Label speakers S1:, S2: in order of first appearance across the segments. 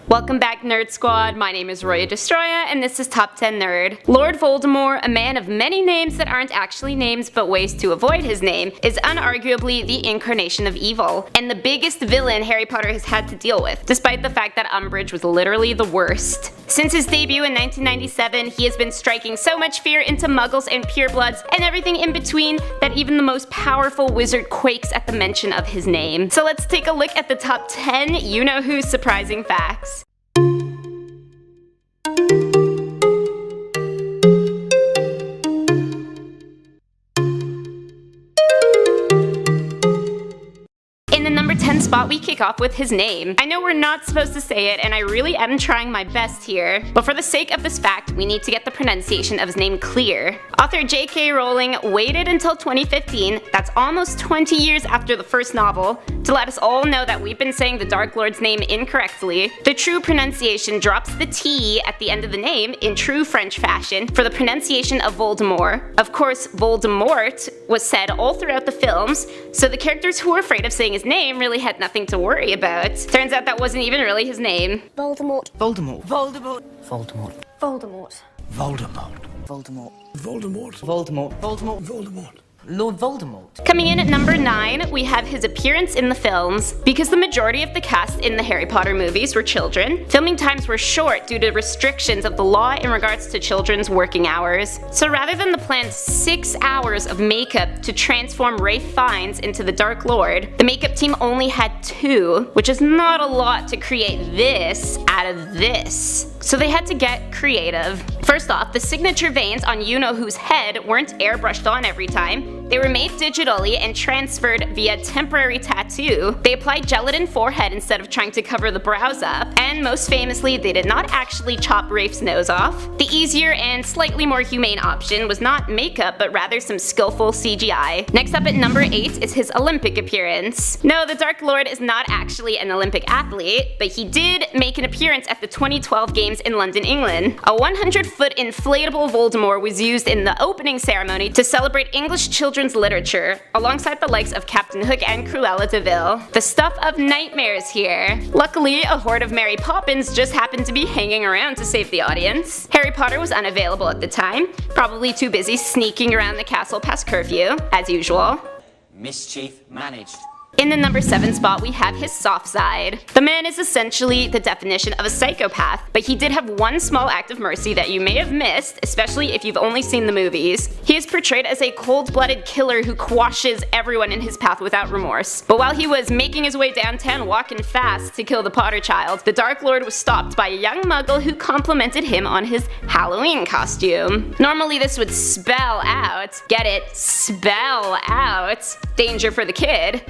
S1: Welcome back, Nerd Squad. My name is Roya Destroya, and this is Top 10 Nerd. Lord Voldemort, a man of many names that aren't actually names but ways to avoid his name, is unarguably the incarnation of evil, and the biggest villain Harry Potter has had to deal with, despite the fact that Umbridge was literally the worst. Since his debut in 1997, he has been striking so much fear into muggles and purebloods, and everything in between, that even the most powerful wizard quakes at the mention of his name. So let's take a look at the top 10 you-know-who surprising facts. In the number 10 spot, we kick off with his name. I know we're not supposed to say it, and I really am trying my best here, but for the sake of this fact, we need to get the pronunciation of his name clear. Author J.K. Rowling waited until 2015, that's almost 20 years after the first novel, to let us all know that we've been saying the Dark Lord's name incorrectly. The true pronunciation drops the T at the end of the name in true French fashion for the pronunciation of Voldemort. Of course, Voldemort was said all throughout the films, so the characters who were afraid of saying his name really had nothing to worry about. Turns out that wasn't even really his name.
S2: Voldemort.
S3: Voldemort.
S2: Voldemort.
S3: Voldemort.
S2: Voldemort.
S3: Voldemort.
S2: Voldemort.
S3: Voldemort. Voldemort. Voldemort. Voldemort. Lord Voldemort.
S1: Coming in at number 9, we have his appearance in the films. Because the majority of the cast in the Harry Potter movies were children, filming times were short due to restrictions of the law in regards to children's working hours. So rather than the planned 6 hours of makeup to transform Ralph Fiennes into the Dark Lord, the makeup team only had 2, which is not a lot to create this out of this. So they had to get creative. First off, the signature veins on you-know-who's head weren't airbrushed on every time. They were made digitally and transferred via temporary tattoo. They applied gelatin forehead instead of trying to cover the brows up. And most famously, they did not actually chop Ralph's nose off. The easier and slightly more humane option was not makeup, but rather some skillful CGI. Next up at number 8 is his Olympic appearance. No, the Dark Lord is not actually an Olympic athlete, but he did make an appearance at the 2012 Games in London, England. A 100-foot inflatable Voldemort was used in the opening ceremony to celebrate English children's literature, alongside the likes of Captain Hook and Cruella de Vil. The stuff of nightmares here. Luckily, a horde of Mary Poppins just happened to be hanging around to save the audience. Harry Potter was unavailable at the time, probably too busy sneaking around the castle past curfew, as usual.
S4: Mischief managed.
S1: In the number 7 spot, we have his soft side. The man is essentially the definition of a psychopath, but he did have one small act of mercy that you may have missed, especially if you've only seen the movies. He is portrayed as a cold-blooded killer who quashes everyone in his path without remorse. But while he was making his way downtown walking fast to kill the Potter child, the Dark Lord was stopped by a young muggle who complimented him on his Halloween costume. Normally this would spell out, get it, spell out, danger for the kid.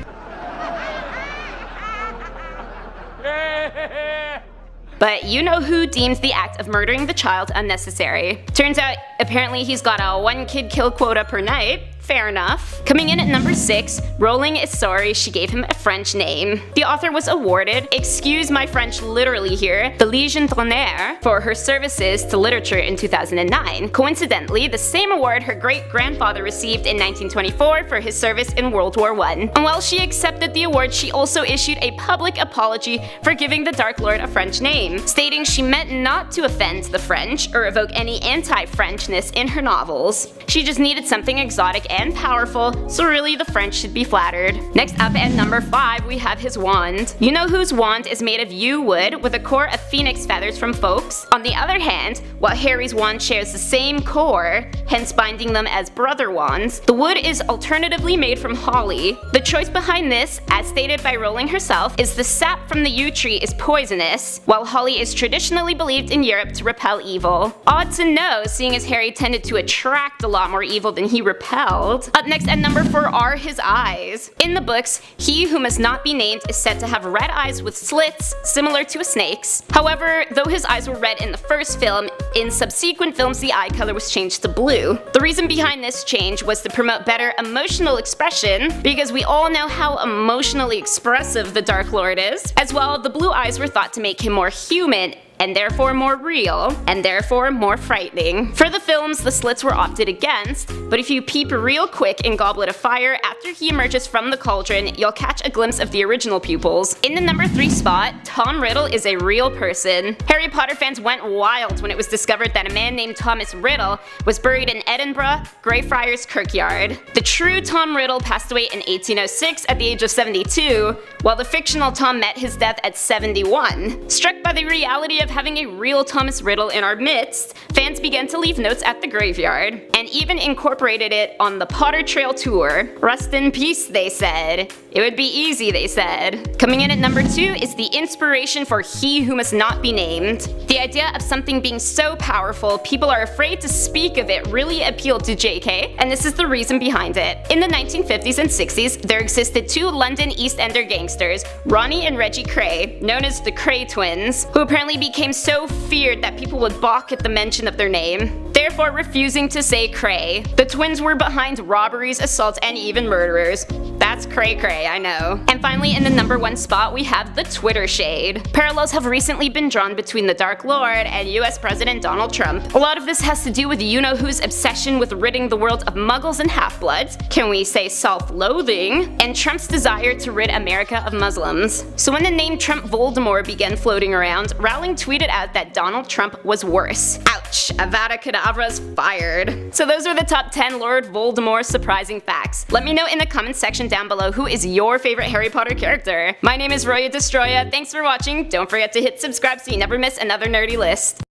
S1: But you-know-who deems the act of murdering the child unnecessary. Turns out, apparently he's got a 1 kid kill quota per night. Fair enough. Coming in at number 6, Rowling is sorry she gave him a French name. The author was awarded, excuse my French literally here, the Légion d'honneur for her services to literature in 2009. Coincidentally, the same award her great-grandfather received in 1924 for his service in World War I. And while she accepted the award, she also issued a public apology for giving the Dark Lord a French name, stating she meant not to offend the French or evoke any anti-Frenchness in her novels. She just needed something exotic and powerful, so really the French should be flattered. Next up at number 5, we have his wand. You-know-who's wand is made of yew wood with a core of phoenix feathers from Folks. On the other hand, while Harry's wand shares the same core, hence binding them as brother wands, the wood is alternatively made from holly. The choice behind this, as stated by Rowling herself, is the sap from the yew tree is poisonous, while holly is traditionally believed in Europe to repel evil. Odd to know, seeing as Harry tended to attract a lot more evil than he repelled. Up next at number 4 are his eyes. In the books, he who must not be named is said to have red eyes with slits, similar to a snake's. However, though his eyes were red in the first film, in subsequent films the eye color was changed to blue. The reason behind this change was to promote better emotional expression, because we all know how emotionally expressive the Dark Lord is. As well, the blue eyes were thought to make him more human and therefore more real, and therefore more frightening. For the films, the slits were opted against, but if you peep real quick in Goblet of Fire, after he emerges from the cauldron, you'll catch a glimpse of the original pupils. In the number 3 spot, Tom Riddle is a real person. Harry Potter fans went wild when it was discovered that a man named Thomas Riddle was buried in Edinburgh, Greyfriars Kirkyard. The true Tom Riddle passed away in 1806 at the age of 72, while the fictional Tom met his death at 71. Struck by the reality of having a real Thomas Riddle in our midst, fans began to leave notes at the graveyard, and even incorporated it on the Potter Trail tour. Rest in peace, they said. It would be easy, they said. Coming in at number 2 is the inspiration for He Who Must Not Be Named. The idea of something being so powerful people are afraid to speak of it really appealed to JK, and this is the reason behind it. In the 1950s and 60s, there existed 2 London East Ender gangsters, Ronnie and Reggie Cray, known as the Cray twins, who apparently became so feared that people would balk at the mention of their name, therefore refusing to say Cray. The twins were behind robberies, assaults, and even murders. That's cray cray, I know. And finally, in the number 1 spot, we have the Twitter shade. Parallels have recently been drawn between the Dark Lord and US President Donald Trump. A lot of this has to do with you-know-who's obsession with ridding the world of muggles and half-bloods, can we say self-loathing, and Trump's desire to rid America of Muslims. So when the name Trump Voldemort began floating around, Rowling tweeted out that Donald Trump was worse. Ouch, Avada Kedavra's fired. So those are the top 10 Lord Voldemort surprising facts. Let me know in the comments section down below who is your favorite Harry Potter character. My name is Roya Destroya, thanks for watching, don't forget to hit subscribe so you never miss another nerdy list.